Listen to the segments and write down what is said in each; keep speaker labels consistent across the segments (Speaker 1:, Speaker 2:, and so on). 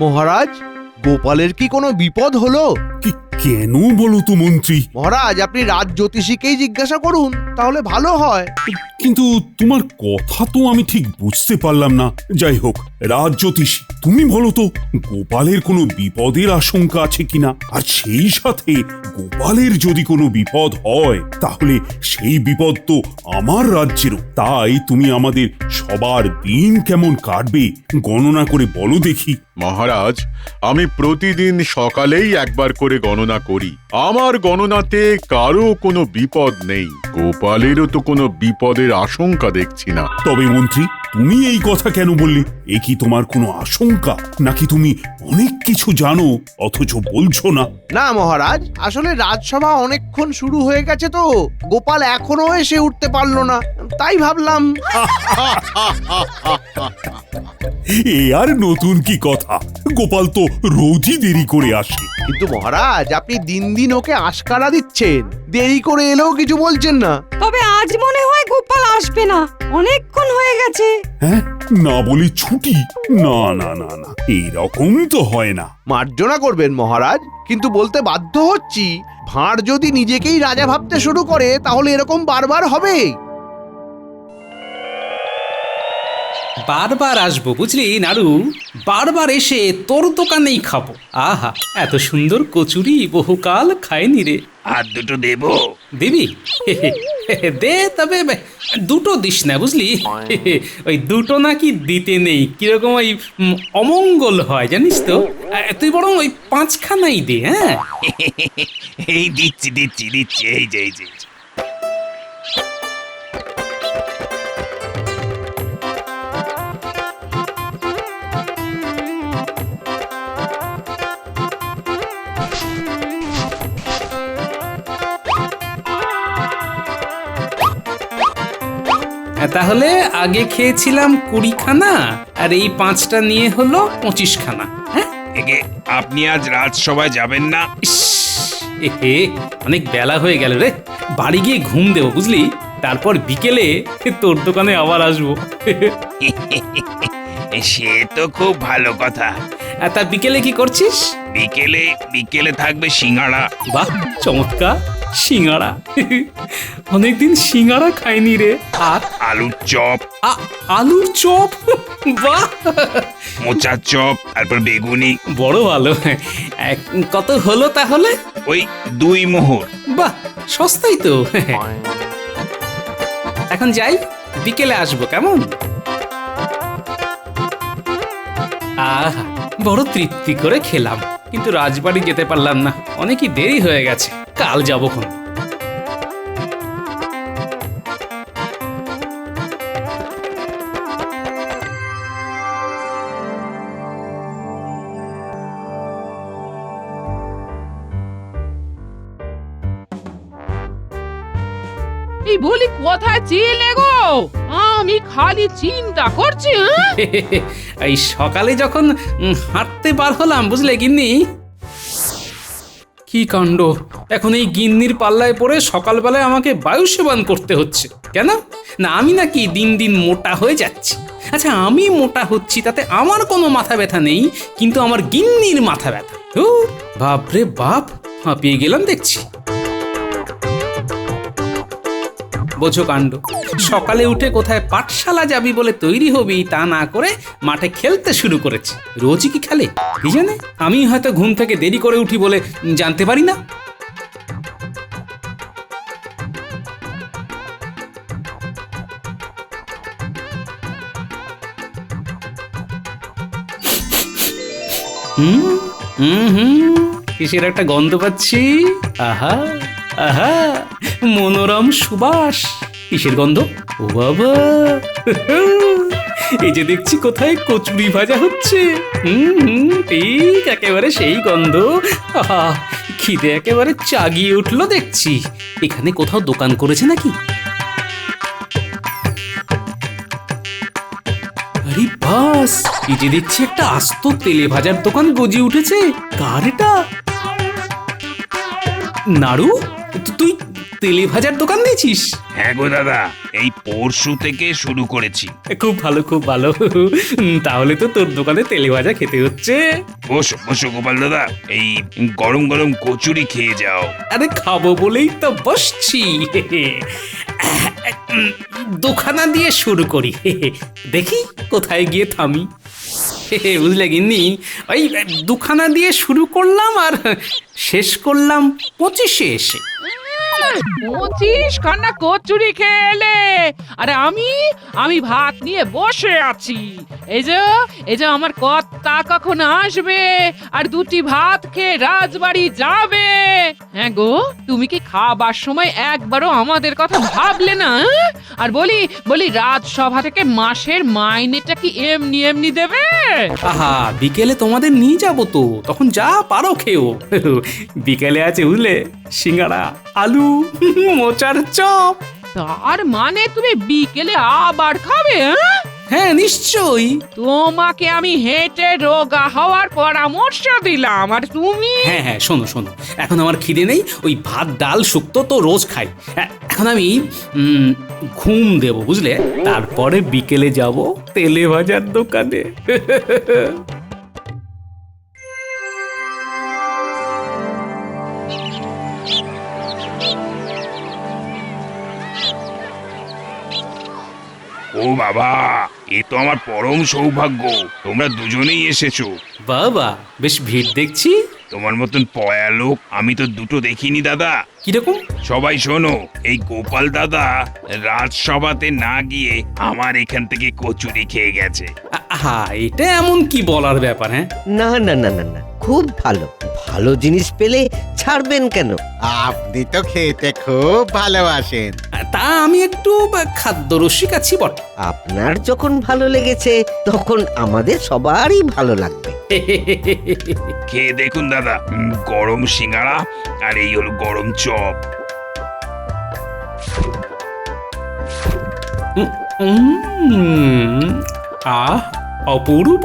Speaker 1: মহারাজ, গোপালের কি কোনো বিপদ হলো?
Speaker 2: কেন বলো তো মন্ত্রী?
Speaker 1: মহারাজ, আপনি রাজ জ্যোতিষীকেই জিজ্ঞাসা করুন, তাহলে ভালো হয়।
Speaker 2: কিন্তু তোমার কথা তো আমি ঠিক বুঝতে পারলাম না। যাই হোক, রাজ জ্যোতিষী, তুমি বলো তো গোপালের কোনো বিপদের আশঙ্কা আছে কিনা? আর সেই সাথে গোপালের যদি কোনো বিপদ হয় তাহলে সেই বিপদ তো আমার রাজ্যেরও। তাই তুমি আমাদের সবার দিন কেমন কাটবে গণনা করে বলো দেখি।
Speaker 3: মহারাজ, আমি প্রতিদিন সকালেই একবার করে গণনা করি। আমার গণনাতে কারো কোনো বিপদ নেই। গোপালেরও তো কোনো বিপদের আশঙ্কা দেখছি না।
Speaker 2: তবে মন্ত্রী, তুমি এই কথা কেন বললে? এ কি তোমার কোনো আশঙ্কা, নাকি তুমি অনেক কিছু জানো অথচ বলছো না?
Speaker 1: না মহারাজ, আসলে রাজসভা অনেকক্ষণ শুরু হয়ে গেছে তো গোপাল এখনো এসে উঠতে পারলো না, তাই ভাবলাম।
Speaker 2: এ আর নতুন কি কথা? গোপাল তো রোজই দেরি করে আসে।
Speaker 1: কিন্তু মহারাজ, আপনি দিন দিন ওকে আশকারা দিচ্ছেন, দেরি করে এলেও কিছু বলছেন না।
Speaker 4: তবে আজ মনে হয় গোপাল আসবে না, অনেকক্ষণ হয়ে গেছে।
Speaker 2: হ্যাঁ, না বলি ছুটি? না না না না, এইরকম তো হয় না।
Speaker 1: মার্জনা করবেন মহারাজ, কিন্তু বলতে বাধ্য হচ্ছি, ভাঁড় যদি নিজেকেই রাজা ভাবতে শুরু করে তাহলে এরকম বারবার হবে।
Speaker 5: বারবার আসবো বুঝলি নাড়ু, বারবার এসে তোর দোকানেই খাবো। আহা, এত সুন্দর কচুরি বহুকাল খাইনি রে।
Speaker 6: আর দুটো দেবো?
Speaker 5: দিবি? দে, তবে দুটো দিস না বুঝলি। ওই দুটো নাকি দিতে নেই, কিরকম ওই অমঙ্গল হয় জানিস তো। তুই বরং ওই 5খানাই দে। হ্যাঁ,
Speaker 6: এই দিচ্ছি দিচ্ছি দিচ্ছি, এই যে এই যে।
Speaker 5: তাহলে আগে খেয়েছিলাম 20খানা, আর এই 5টা নিয়ে হলো 25খানা। হ্যাঁ,
Speaker 6: এগে আপনি আজ রাজসভায় যাবেন না?
Speaker 5: ইস, এহে, অনেক বেলা হয়ে গেল রে, বাড়ি গিয়ে ঘুম দেবো বুঝলি, তারপর বিকেলে তোর দোকানে আবার আসবো।
Speaker 6: সে তো খুব ভালো কথা।
Speaker 5: তা বিকেলে কি করছিস?
Speaker 6: বিকেলে বিকেলে থাকবে সিঙ্গাড়া।
Speaker 5: বাহ, চমৎকার, সিঙ্গাড়া। অনেকদিন সিঙ্গাড়া খাইনি রে। আর
Speaker 6: আলুর চপ,
Speaker 5: আলুর চপ, বাহ,
Speaker 6: মোচার চপ, তারপর বেগুনি।
Speaker 5: বড় ভালো। কত হলো তাহলে?
Speaker 6: ওই 2 মোহর।
Speaker 5: বাহ, সস্তাই তো। এখন যাই, বিকেলে আসবো কেমন? আহা, বড় তৃপ্তি করে খেলাম, কিন্তু রাজবাড়ি যেতে পারলাম না, অনেকই দেরি হয়ে গেছে, কাল যাবো খন।
Speaker 7: এই বলি, কোথায় ছিলে গো? আমি খালি চিন্তা করছি।
Speaker 5: এই সকালে যখন হাঁটতে বার হলাম বুঝলে গিন্নি। কি কাণ্ড, এখন এই গিন্নির পাল্লায় পড়ে সকালবেলায় আমাকে বায়ু সেবন করতে হচ্ছে। কেন না, আমি নাকি দিন দিন মোটা হয়ে যাচ্ছি। আচ্ছা, আমি মোটা হচ্ছি তাতে আমার কোনো মাথা ব্যথা নেই, কিন্তু আমার গিন্নির মাথা ব্যথা। বাপরে বাপ, হাঁপিয়ে গেলাম দেখছি। বোঝো কাণ্ড, সকালে উঠে কোথায় পাঠশালা যাবি বলে তৈরি হবি তা না করে মাঠে খেলতে শুরু করেছে। রোজই কি খেলে কি জানে? আমি হয়তো ঘুম থেকে দেরি করে উঠি বলে জানতে পারি না। হুম হুম হুম, কিসের একটা গন্ধ পাচ্ছি। আহা আহা, মনোরম সুবাস। কিসের গন্ধ? ও বাবা, এই যে দেখছি কোথায় কচুরি ভাজা হচ্ছে। ঠিক একেবারে সেই গন্ধ। আহা, খিদে একেবারে চাগিয়ে উঠলো দেখছি। এখানে কোথাও দোকান করেছে নাকি? আরে বাস, এই যে দেখছি একটা আস্ত তেলে ভাজার দোকান গজে উঠেছে। কার এটা? নাড়ু, তুই তেলে ভাজার দোকান দিয়েছিস?
Speaker 6: হ্যাঁ গো দাদা, এই পরশু থেকে শুরু করেছি।
Speaker 5: খুব ভালো, খুব ভালো। তাহলে তো তোর দোকানে তেলে ভাজা খেতে হচ্ছে।
Speaker 6: বসো বসো গোপাল দাদা, এই গরম গরম কচুরি খেয়ে যাও।
Speaker 5: আরে খাবো বলেই তো বসছি। দোকানা দিয়ে শুরু করি, দেখি কোথায় গিয়ে থামি। বুঝলে গিন্নি, ওই দুখানা দিয়ে শুরু করলাম আর শেষ করলাম 25-এ এসে।
Speaker 7: 25 খানা কচুরি খেলে, আরে আমি ভাত নিয়ে বসে আছি। এই যে আমার কর্তা কখন আসবে আর দুটি ভাত খেয়ে রাজবাড়ি যাবে। হ্যাঁ গো, তুমি কি খাবার সময় একবারও আমাদের কথা ভাবলে না? আর বলি রাজসভা থেকে মাসের মাইনেটা কি এমনি এমনি দেবে?
Speaker 5: আহা, বিকেলে তোমাদের নিয়ে যাবো তো, তখন যা পারো খেও। বিকেলে আছে বুঝলে, সিঙ্গাড়া, আলু, মোচার চপ।
Speaker 7: তার মানে তুমি বিকেলে আবার খাবে?
Speaker 5: হ্যাঁ নিশ্চয়ই।
Speaker 7: তোমাকে আমি হেঁটে রোগা হওয়ার পরামর্শ দিলাম, আর তুমি?
Speaker 5: হ্যাঁ শোনো শোনো, এখন আমার খিদে নেই। ওই ভাত ডাল শুক্তো তো রোজ খাই। এখন আমি ঘুম দেব বুঝলে, তারপরে বিকেলে যাব তেলে ভাজার দোকানে।
Speaker 6: ও বাবা, এ তো আমার পরম সৌভাগ্য, তোমরা দুজনেই এসেছো।
Speaker 5: বাবা, বেশ ভিড় দেখছি।
Speaker 6: তোমার মতন পয়া লোক আমি তো দুটো দেখিনি দাদা।
Speaker 5: কিরকম?
Speaker 6: সবাই শোনো, এই গোপাল দাদা রাজসভাতে না গিয়ে আমার এখান থেকে কচুরি খেয়ে গেছে।
Speaker 5: আহা, এটা এমন কি বলার ব্যাপার? হ্যাঁ
Speaker 8: না না না না না, খুব ভালো। ভালো জিনিস পেলে ছাড়বেন কেন?
Speaker 9: আপনি তো খেতে খুব ভালোবাসেন।
Speaker 5: তা আমি একটু খাদ্য রসিক আছি বটে।
Speaker 8: আপনার যখন ভালো লেগেছে তখন আমাদের সবারই ভালো লাগবে।
Speaker 6: খেয়ে দেখুন দাদা, গরম সিঙ্গাড়া আর এই হলো গরম চপ।
Speaker 5: আহ, অপূর্ব।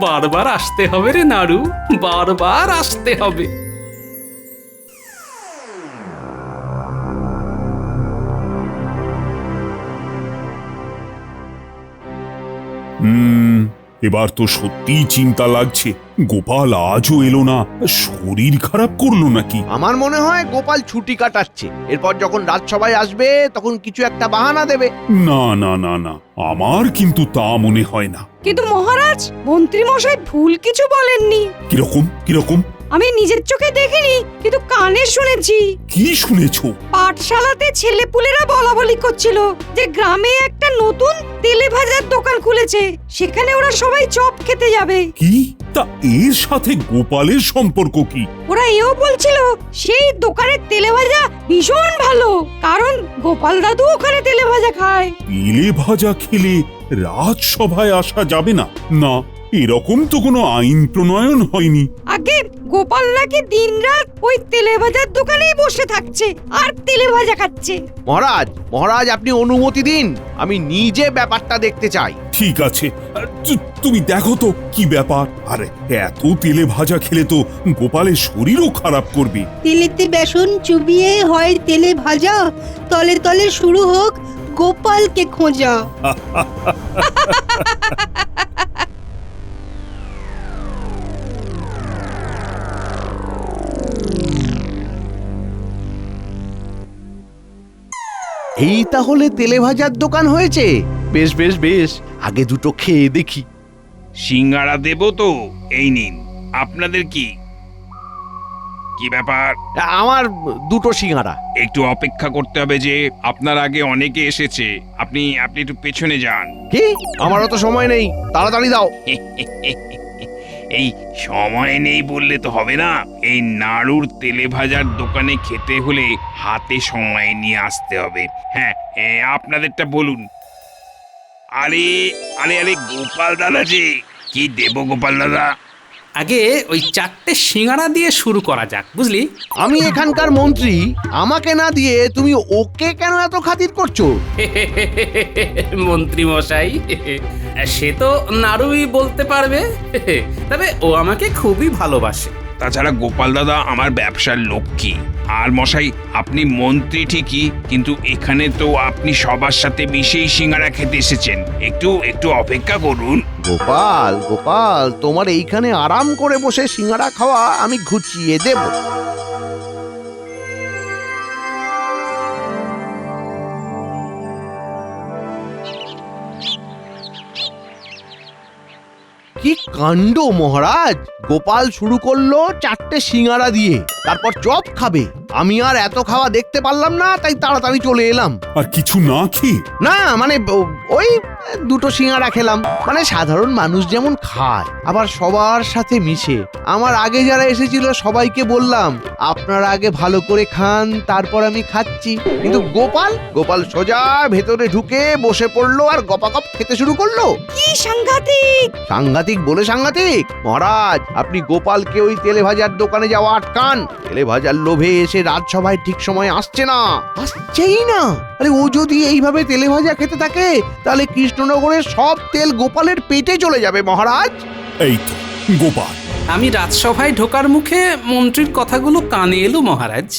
Speaker 5: বারবার আসতে হবে রে নাড়ু, বারবার আসতে হবে।
Speaker 2: এবার তো সত্যিই চিন্তা লাগছে, গোপাল আজও এলো না। শরীর খারাপ করলো নাকি?
Speaker 1: আমার মনে হয় গোপাল ছুটি কাটাচ্ছে, এরপর যখন রাজসভায় আসবে তখন কিছু একটা বাহানা দেবে।
Speaker 2: না না না না, আমার কিন্তু তা মনে হয় না।
Speaker 4: কিন্তু মহারাজ, মন্ত্রী মশাই ভুল কিছু বলেননি।
Speaker 2: কিরকম কিরকম?
Speaker 4: আমি নিজের চোখে দেখিনি, কিন্তু কানে শুনেছি।
Speaker 2: কি শুনেছো?
Speaker 4: পাঠশালাতে ছেলেপুলেরা বলা বলি করছিল যে গ্রামে একটা নতুন তেলে ভাজার দোকান খুলেছে, সেখানে ওরা সবাই চপ খেতে যাবে।
Speaker 2: কি? তা এর সাথে গোপালের সম্পর্ক কি?
Speaker 4: ওরা এও বলছিল সেই দোকানের তেলে ভাজা ভীষণ ভালো, কারণ গোপাল দাদু ওখানে তেলে ভাজা খায়।
Speaker 2: তেলে ভাজা খেলে রাজসভায় আসা যাবে না? না, এরকম তো কোনো আইন প্রণয়ন হয়নি।
Speaker 4: আগে গোপাল নাকি দিনরাত ওই তেলে ভাজার দোকানেই বসে থাকছে আর তেলে ভাজা খাচ্ছে।
Speaker 1: মহারাজ আপনি অনুমতি দিন, আমি নিজে ব্যাপারটা দেখতে চাই।
Speaker 2: ঠিক আছে, তুমি দেখো তো কি ব্যাপার। আরে এত তেলে ভাজা খেলে তো গোপালের শরীরও খারাপ করবে।
Speaker 10: তেলেতে বেসন চুবিয়ে হয় তেলে ভাজা, তলে তলে শুরু হোক গোপালকে খোঁজা।
Speaker 1: এই তাহলে তেলে ভাজার দোকান হয়েছে। বেশ বেশ বেশ, আগে দুটো খেয়ে দেখি।
Speaker 6: সিঙ্গাড়া দেবো তো, এই নিন। আপনাদের কি কি ব্যাপার?
Speaker 1: আমার দুটো সিঙ্গাড়া।
Speaker 6: একটু অপেক্ষা করতে হবে যে, আপনার আগে অনেকে এসেছে। আপনি একটু পেছনে যান।
Speaker 1: কি? আমারও তো সময় নেই, তাড়াতাড়ি দাও।
Speaker 6: এই সময় নেই বললে তো হবে না। এই নাড়ুর তেলে ভাজার দোকানে খেতে হলে হাতে সময় নিয়ে আসতে হবে। হ্যাঁ, আপনাদেরটা বলুন। আরে আরে আরে গোপাল দাদা যে, কি দেবো গোপাল দাদা?
Speaker 5: আগে ওই 4টে সিঙ্গাড়া দিয়ে শুরু করা যাক, বুঝলি?
Speaker 1: আমি এখানকার মন্ত্রী, আমাকে না দিয়ে তুমি ওকে কেন এত খাতির করছো?
Speaker 5: মন্ত্রী মশাই, সে তো নাড়ুই বলতে পারবে। তবে ও আমাকে খুবই ভালোবাসে,
Speaker 6: তাছাড়া গোপাল দাদা আমার ব্যবসার লক্ষ্মী। আর মশাই, আপনি মন্ত্রী ঠিকই, কিন্তু এখানে তো আপনি সবার সাথে মিশেই সিঙ্গারা খেতে এসেছেন। একটু একটু অপেক্ষা করুন।
Speaker 1: গোপাল গোপাল, তোমার এইখানে আরাম করে বসে সিঙ্গারা খাওয়া আমি ঘুচিয়ে দেব। কি কাণ্ড মহারাজ! গোপাল শুরু করলো 4টে সিঙ্গারা দিয়ে, তারপর চপ খাবে। আমি আর এত খাওয়া দেখতে পারলাম না, তাই তাড়াতাড়ি চলে এলাম।
Speaker 2: আর কিছু না খেয়ে?
Speaker 1: না মানে ওই 2টো সিঙ্গারা খেলাম, মানে সাধারণ মানুষ যেমন খায়, আবার সবার সাথে মিশে। আমার আগে যারা এসেছিল সবাইকে বললাম আপনারা আগে ভালো করে খান, তারপর আমি খাচ্ছি। কিন্তু গোপাল সোজা ভেতরে ঢুকে বসে পড়লো আর গপাগপ খেতে শুরু করলো।
Speaker 4: কি সাংঘাতিক!
Speaker 1: সাংঘাতিক বলে সাংঘাতিক? মহারাজ, আপনি গোপালকে ওই তেলে ভাজার দোকানে যাওয়া আটকান। তেলে ভাজার লোভে এসে রাজসভায় ঠিক সময় আসছেই না। আরে ও যদি এইভাবে তেলে ভাজা খেতে থাকে, তাহলে কৃষ্ণনগরের সব তেল গোপালের পেটে চলে যাবে মহারাজ।
Speaker 2: এই তো গোপাল।
Speaker 5: আমি রাজসভায় ঢোকার মুখে মন্ত্রীর কথাগুলো কানে এলো মহারাজ।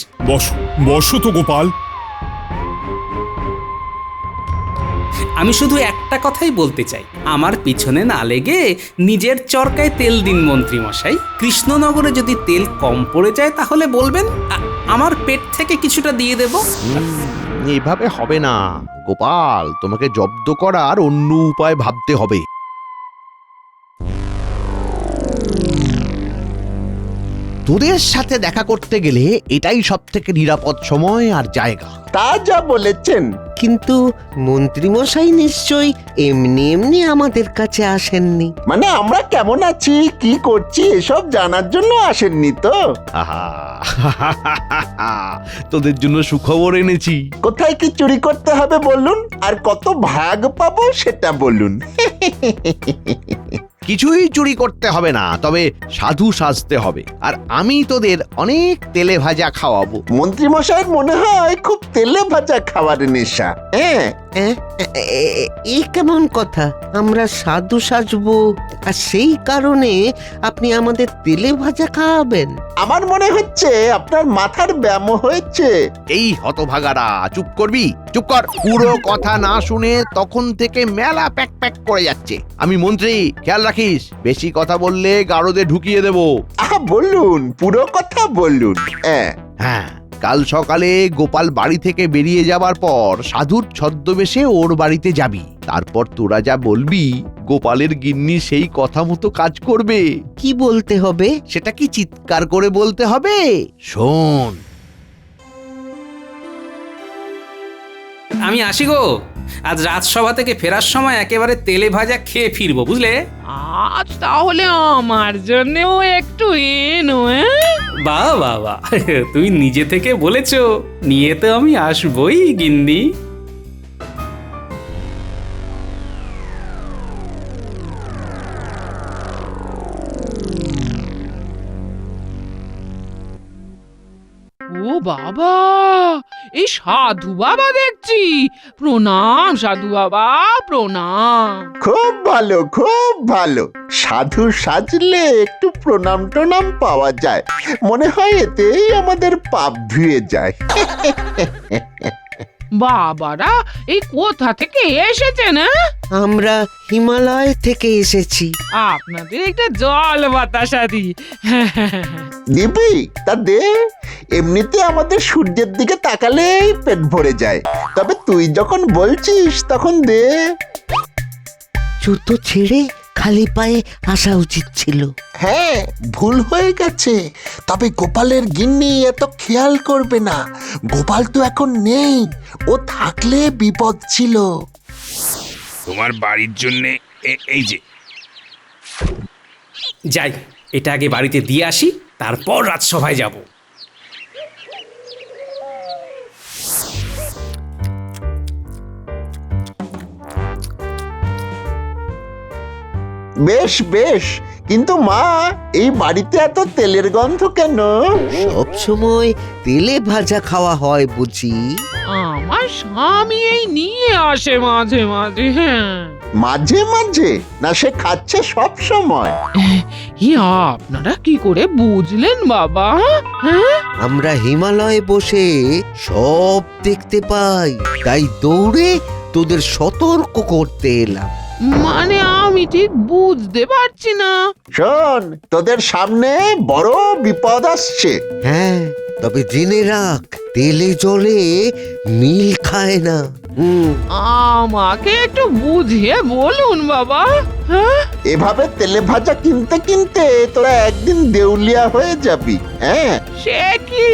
Speaker 2: বসো তো গোপাল।
Speaker 5: আমি শুধু একটা কথাই বলতে চাই, আমার পিছনে না লেগে নিজের চরকায় তেল দিন মন্ত্রী মশাই। কৃষ্ণনগরে যদি তেল কম পড়ে যায় তাহলে বলবেন, আমার পেট থেকে কিছুটা দিয়ে দেব।
Speaker 1: এভাবে হবে না গোপাল, তোমাকে জব্দ করার অন্য উপায় ভাবতে হবে। তোদের সাথে দেখা করতে গেলে এটাই সবথেকে নিরাপদ সময় আর জায়গা।
Speaker 11: তা যা বলেছেন,
Speaker 8: কিন্তু মন্ত্রীমশাই নিশ্চয়ই এমনি এমনি আমাদের কাছে আসেননি।
Speaker 11: মানে আমরা কেমন আছি, কি করছি এসব জানার জন্য আসেননি তো?
Speaker 1: আহা, তোদের জন্য সুখবর এনেছি।
Speaker 11: কোথায় কি চুরি করতে হবে বলুন, আর কত ভাগ পাবো সেটা বলুন।
Speaker 1: কিছুই চুরি করতে হবে না, তবে সাধু সাজতে হবে। আর আমি তোদের অনেক তেলে ভাজা খাওয়াবো।
Speaker 11: মন্ত্রী মশাইয়ের মনে হয় খুব তেলে ভাজা খাবার নেশা। হ্যাঁ,
Speaker 8: এই কেমন কথা? আমরা সাধু সাজবো আর সেই কারণে আপনি আমাদের তেলে ভাজা খাওয়াবেন?
Speaker 11: আমার মনে হচ্ছে আপনার মাথার ব্যায়াম হয়েছে।
Speaker 1: এই হতভাগারা, চুপ করবি? চুপ কর। পুরো কথা না শুনে তখন থেকে মেলা প্যাক প্যাক করে যাচ্ছে। আমি মন্ত্রী, খেয়াল রাখিস, বেশি কথা বললে গারদে ঢুকিয়ে দেব।
Speaker 11: বলুন, পুরো কথা বলুন।
Speaker 1: হ্যাঁ, কাল সকালে গোপাল বাড়ি থেকে বেরিয়ে যাবার পর সাধুর ছদ্মবেশে ওর বাড়িতে যাবি। তারপর তোরা যা বলবি গোপালের গিন্নি সেই কথা মতো কাজ করবে।
Speaker 8: কি বলতে হবে?
Speaker 1: সেটা কি চিৎকার করে বলতে হবে? শোন।
Speaker 5: আমি আসি গো। আজ রাজসভা থেকে ফেরার সময় একেবারে তেলে ভাজা খেয়ে ফিরবো, বুঝলে?
Speaker 7: আজ তাহলে আমার জন্যও একটু এনো।
Speaker 5: বাহ, তুই নিজে থেকে বলেছো, নিয়ে তো আমি আসবই গিন্নি।
Speaker 7: ও বাবা, এই সাধু বাবা দেখছি। প্রণাম সাধু বাবা, প্রণাম।
Speaker 11: খুব ভালো, খুব ভালো। সাধু সাজলে একটু প্রণাম টনাম পাওয়া যায়, মনে হয় এতেই আমাদের পাপ ধুয়ে যায়।
Speaker 7: বাবারা এই কোথা থেকে এসেছেন?
Speaker 8: আমরা হিমালয় থেকে এসেছি।
Speaker 7: আপনাদের একটা জল বাতাসা দি।
Speaker 11: দিবি? তা দে। এমনিতে আমাদের সূর্যের দিকে তাকালেই পেট ভরে যায়, তবে তুই যখন বলছিস তখন দে।
Speaker 8: জুতো ছেড়ে খালি পায়ে আসা উচিত ছিল।
Speaker 11: হ্যাঁ, ভুল হয়ে গেছে। তবে গোপালের গিন্নি এত খেয়াল করবে না। গোপাল তো এখন নেই, ও থাকলে বিপদ ছিল।
Speaker 6: তোমার বাড়ির জন্য এই যে।
Speaker 5: যাই, এটা আগে বাড়িতে দিয়ে আসি, তারপর রাজসভায় যাব।
Speaker 11: বেশ বেশ, কিন্তু মা, এই বাড়িতে এত তেলের গন্ধ কেন?
Speaker 8: সব সময় তেলে ভাজা খাওয়া হয় বুঝি?
Speaker 7: আমার স্বামী এই নিয়ে আসে মাঝে মাঝে। হ্যাঁ,
Speaker 11: মাঝে মাঝে না সে খাচ্ছে সব সময়?
Speaker 7: আপনারা কি করে বুঝলেন বাবা? হ্যাঁ,
Speaker 8: আমরা হিমালয়ে বসে সব দেখতে পাই, তাই দৌড়ে তোদের সতর্ক করতে এলাম।
Speaker 7: মানে আমি ঠিক বুঝতে পারছি না।
Speaker 11: শোন, তোদের সামনে বড় বিপদ আসছে।
Speaker 8: হ্যাঁ, তবে জেনে রাখ, তেলে জলে মিল খায় না।
Speaker 7: আমাকে একটু বুঝিয়ে বলুন বাবা। হ্যাঁ,
Speaker 11: এভাবে তেলে ভাজা কিনতে কিনতে তোরা একদিন দেউলিয়া হয়ে যাবি। হ্যাঁ,
Speaker 7: সে কি?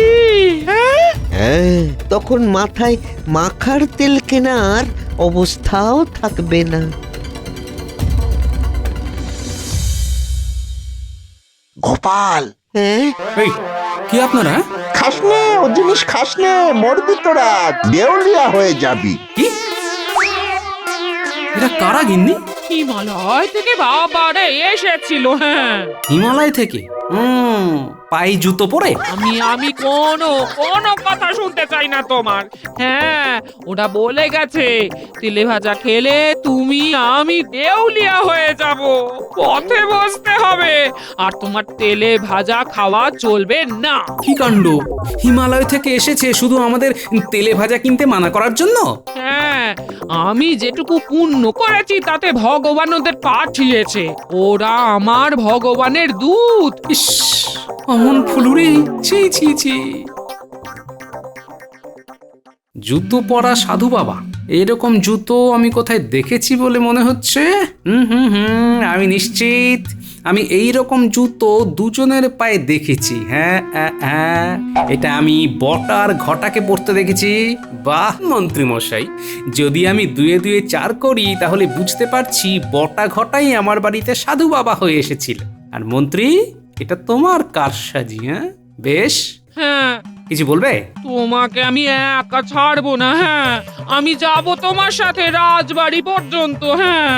Speaker 7: হ্যাঁ,
Speaker 8: হ্যাঁ, তখন মাথায় মাখার তেল কেনার অবস্থাও থাকবে না।
Speaker 11: গোপাল,
Speaker 8: হ্যাঁ,
Speaker 5: এই কি আপনারা?
Speaker 11: খাস নে ও জিনিস, খাস নে, মরবি তোরা, দেউলিয়া হয়ে যাবি।
Speaker 5: কি এটা কারা গিন্নি?
Speaker 7: হিমালয় থেকে বাবারা এসেছিল। হ্যাঁ,
Speaker 5: হিমালয় থেকে? পায়ে জুতো পরে?
Speaker 7: আমি কোনো কথা শুনতে চাই না তোমার। হ্যাঁ, ওরা বলে গেছে তেলে ভাজা খেলে তুমি আমি দেউলিয়া হয়ে যাব, পথে বসতে হবে, আর তোমার তেলে ভাজা খাওয়া চলবে না।
Speaker 5: কি কাণ্ড! হিমালয় থেকে এসেছে শুধু আমাদের তেলে ভাজা কিনতে মানা করার জন্য?
Speaker 7: হ্যাঁ, আমি যেটুকু পুণ্য করেছি তাতে ভগবান ওদের পাঠিয়েছে। ওরা আমার ভগবানের দূত।
Speaker 5: ইস, অমন ফুলুরি! ছি ছি ছি! জুতো পরা সাধু বাবা, এরকম জুতো আমি কোথায় দেখেছি বলে মনে হচ্ছে। আমি নিশ্চিত আমি এই রকম জুতো দুজনের পায়ে দেখেছি। হ্যাঁ, এটা আমি বটার ঘটাকে পরতে দেখেছি। বাহ মন্ত্রী মশাই, যদি আমি দুয়ে দুয়ে চার করি তাহলে বুঝতে পারছি বটা ঘটাই আমার বাড়িতে সাধু বাবা হয়ে এসেছিল। আর মন্ত্রী, এটা তোমার কারসাজি। হ্যাঁ, বেশ।
Speaker 7: হ্যাঁ,
Speaker 5: কিছু বলবে?
Speaker 7: তোমাকে আমি একা ছাড়বো না। হ্যাঁ, আমি যাব তোমার সাথে রাজবাড়ি পর্যন্ত। হ্যাঁ,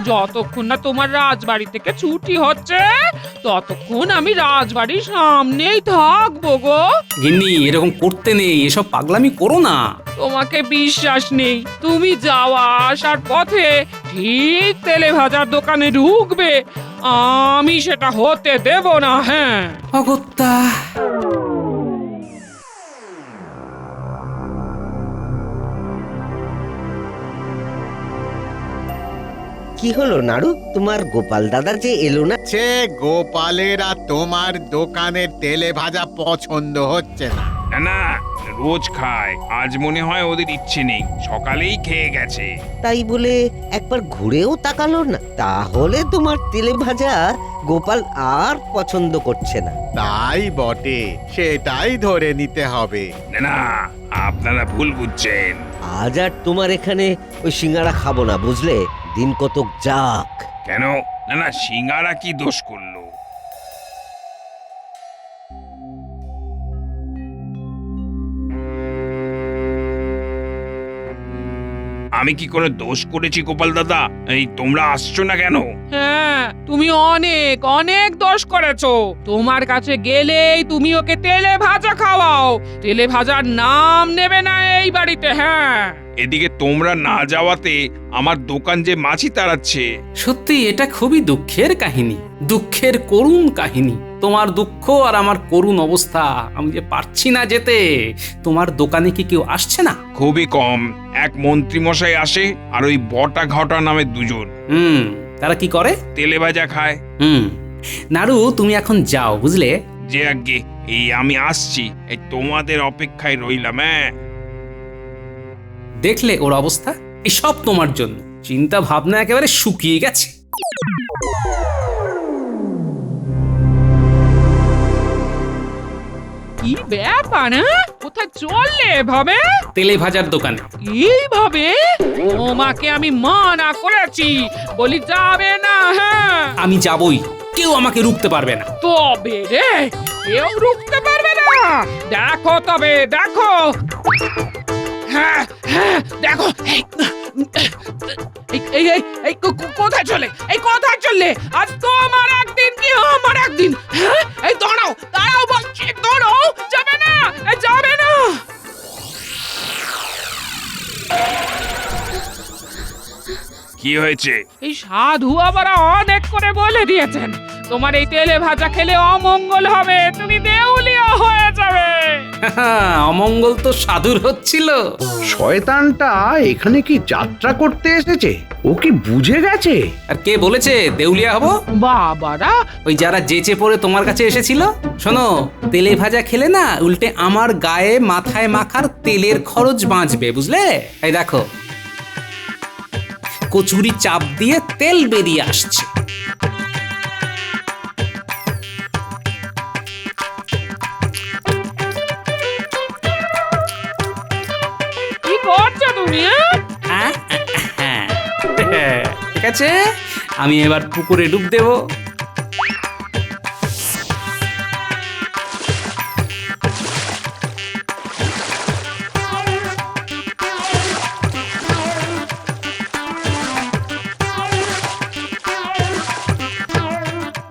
Speaker 7: যতক্ষণ না তোমার রাজবাড়ি থেকে ছুটি হচ্ছে ততক্ষণ আমি রাজবাড়ির সামনেই থাকবো গো।
Speaker 5: গিন্নি, এরকম করতে নেই, এসব পাগলামি করো না।
Speaker 7: তোমাকে বিশ্বাস নেই? তুমি যাওয়া আসার পথে ঠিক তেলে ভাজার দোকানে ঢুকবে, আমি সেটা হতে দেব না। হ্যাঁ,
Speaker 5: অগত্যা।
Speaker 8: কি হলো নাড়ু, তোমার গোপাল দাদা যে এলো না?
Speaker 9: সে গোপালের আর তোমার দোকানের তেলে ভাজা পছন্দ হচ্ছে না।
Speaker 6: না না, রোজ খায়, আজ মনে হয় ওদের ইচ্ছে নেই, সকালেই খেয়ে গেছে।
Speaker 8: তাই বলে একবার ঘুরেও তাকালো না? তাহলে তোমার তেলে ভাজা গোপাল আর পছন্দ করছে না।
Speaker 9: তাই বটে, সেটাই ধরে নিতে হবে।
Speaker 6: না না, আপনারা ভুল বুঝছেন।
Speaker 8: আজ আর তোমার এখানে ওই সিঙ্গারা খাবো না, বুঝলে? দিন কতক যাক।
Speaker 6: কেন? না না, সিঙ্গারা কি দোষ করলো? আমি কি কোনো দোষ করেছি গোপাল দাদা? এই তোমরা আসছো না কেন?
Speaker 7: হ্যাঁ, তুমি অনেক অনেক দোষ করেছো। তোমার কাছে গেলেই তুমি ওকে তেলে ভাজা খাওয়াও, তেলে ভাজার নাম নেবে না এই বাড়িতে। হ্যাঁ,
Speaker 6: এদিকে তোমরা না যাওয়াতে আমার দোকান যে মাছি তাড়াচ্ছে।
Speaker 5: সত্যি এটা খুবই দুঃখের কাহিনী, দুঃখের করুণ কাহিনী। তোমার দুঃখ আর আমার করুণ অবস্থা, আমি যে পারছি না যেতে। তোমার দোকানে কি কেউ আসছে না?
Speaker 6: খুবই কম, এক মন্ত্রী মশাই আসে আর ওই বটা ঘটা নামে দুজন।
Speaker 5: তারা কি করে?
Speaker 6: তেলে ভাজা খায়।
Speaker 5: নাড়ু, তুমি এখন যাও, বুঝলে?
Speaker 6: যে আগে এই আমি আসছি, এই তোমাদের অপেক্ষায় রইলাম। হ্যাঁ,
Speaker 5: দেখলে ওর অবস্থা? এই সব তোমার জন্য। চিন্তা ভাবনা একেবারে শুকিয়ে গেছে।
Speaker 7: কি ব্যাপার? কোথায় চললে এভাবে?
Speaker 5: তেলে ভাজার দোকানে।
Speaker 7: এইভাবে? তোমাকে আমি মানা করেছি, বলি যাবে না। হ্যাঁ,
Speaker 5: আমি যাবই, কেউ আমাকে রুখতে পারবে না।
Speaker 7: তবে রে, কেউ রুখতে পারবে না? দেখো তবে, দেখো। হ্যাঁ হ্যাঁ, দেখো। কোথায় চলে? এই কোথায় চললে? আজ তোমার একদিন কি আমার একদিন? হ্যাঁ, এই দাঁড়াও দাঁড়াও বলছি, দাঁড়াও। যাবে না, যাবে না।
Speaker 6: কি হয়েছে?
Speaker 7: এই সাধু আবার অনেক করে বলে দিয়েছেন তোমার এই তেলে ভাজা খেলে অমঙ্গল হবে, তুমি দেউলিয়া হয়ে যাবে।
Speaker 5: অমঙ্গল তো সাধুর হচ্ছিল।
Speaker 1: শয়তানটা এখানে কি যাত্রা করতে এসেছে? ও কি বুঝে গেছে?
Speaker 5: আর কে বলেছে দেউলিয়া হব?
Speaker 7: বাবারা,
Speaker 5: ওই যারা যেচে পড়ে তোমার কাছে এসেছিল। শোনো, তেলে ভাজা খেলে না উল্টে আমার গায়ে মাথায় মাখার তেলের খরচ বাঁচবে, বুঝলে? এই দেখো, কচুরি চাপ দিয়ে তেল বেরিয়ে আসছে।
Speaker 7: কি করছো তুমি?
Speaker 5: ঠিক আছে, আমি এবার পুকুরে ডুব দেব।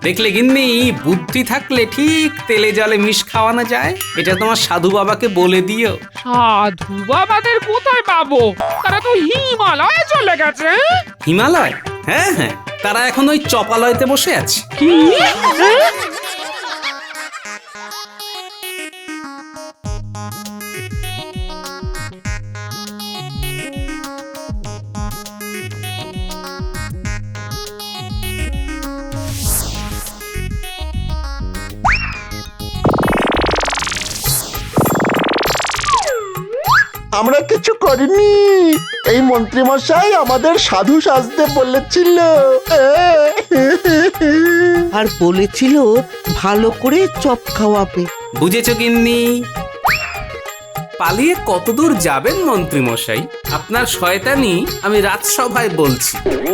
Speaker 5: দেখলে গিন্নি, বুদ্ধি থাকলে ঠিক তেলে জলে মিশ খাওয়ানো যায়। এটা তোমার সাধু বাবাকে বলে দিও।
Speaker 7: সাধু বাবাদের কোথায় পাবো? তারা তো হিমালয়ে চলে গেছে।
Speaker 5: হিমালয়? হ্যাঁ হ্যাঁ, তারা এখন ওই চপালয়তে বসে আছে।
Speaker 7: কি?
Speaker 11: আমরা কিছু করিনি, এই মন্ত্রীমশাই আমাদের সাধু সাজতে বলেছিল।
Speaker 8: আর বলেছিল ভালো করে চপ খাওয়াবে।
Speaker 5: বুঝেছো গিন্নি? পালিয়ে কতদূর যাবেন মন্ত্রী মশাই? আপনার শয়তানি আমি রাজসভায় বলছি,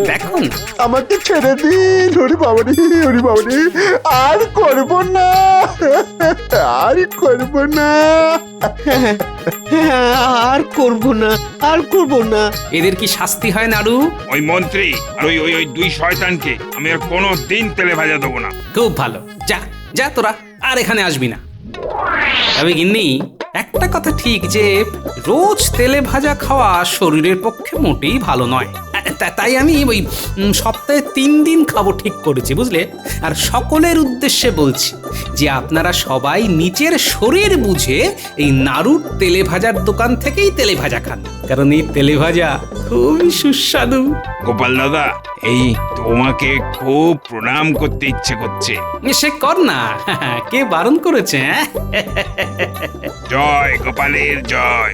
Speaker 5: দেখুন।
Speaker 11: আমাকে ছেড়ে দিন, হরি বাবারি, হরি বাবারি, আর করব না, আর করব না,
Speaker 8: আর করব না, আর করব না।
Speaker 5: এদের কি শাস্তি হয় নাড়ু?
Speaker 6: ওই মন্ত্রী আর ওই ওই ওই দুই শয়তানকে আমি আর কোনো দিন তেলে ভাজা দেবো না।
Speaker 5: খুব ভালো, যা যা তোরা আর এখানে আসবি না। তবে গিন্নি, একটা কথা ঠিক যে রোজ তেলে ভাজা খাওয়া শরীরের পক্ষে মোটেই ভালো নয়। তাই আমি ওই সপ্তাহে 3 দিন খাবো ঠিক করেছি, বুঝলে? আর সকলের উদ্দেশ্যে বলছি যে আপনারা সবাই নিজের শরীর বুঝে এই নাড়ুর তেলে ভাজার দোকান থেকেই তেলে ভাজা খান, কারণ এই তেলে ভাজা খুবই সুস্বাদু।
Speaker 6: গোপাল দাদা, এই তোমাকে খুব প্রণাম করতে ইচ্ছে করছে।
Speaker 5: সে কর না, কে বারণ করেছে?
Speaker 6: জয় গোপালের জয়।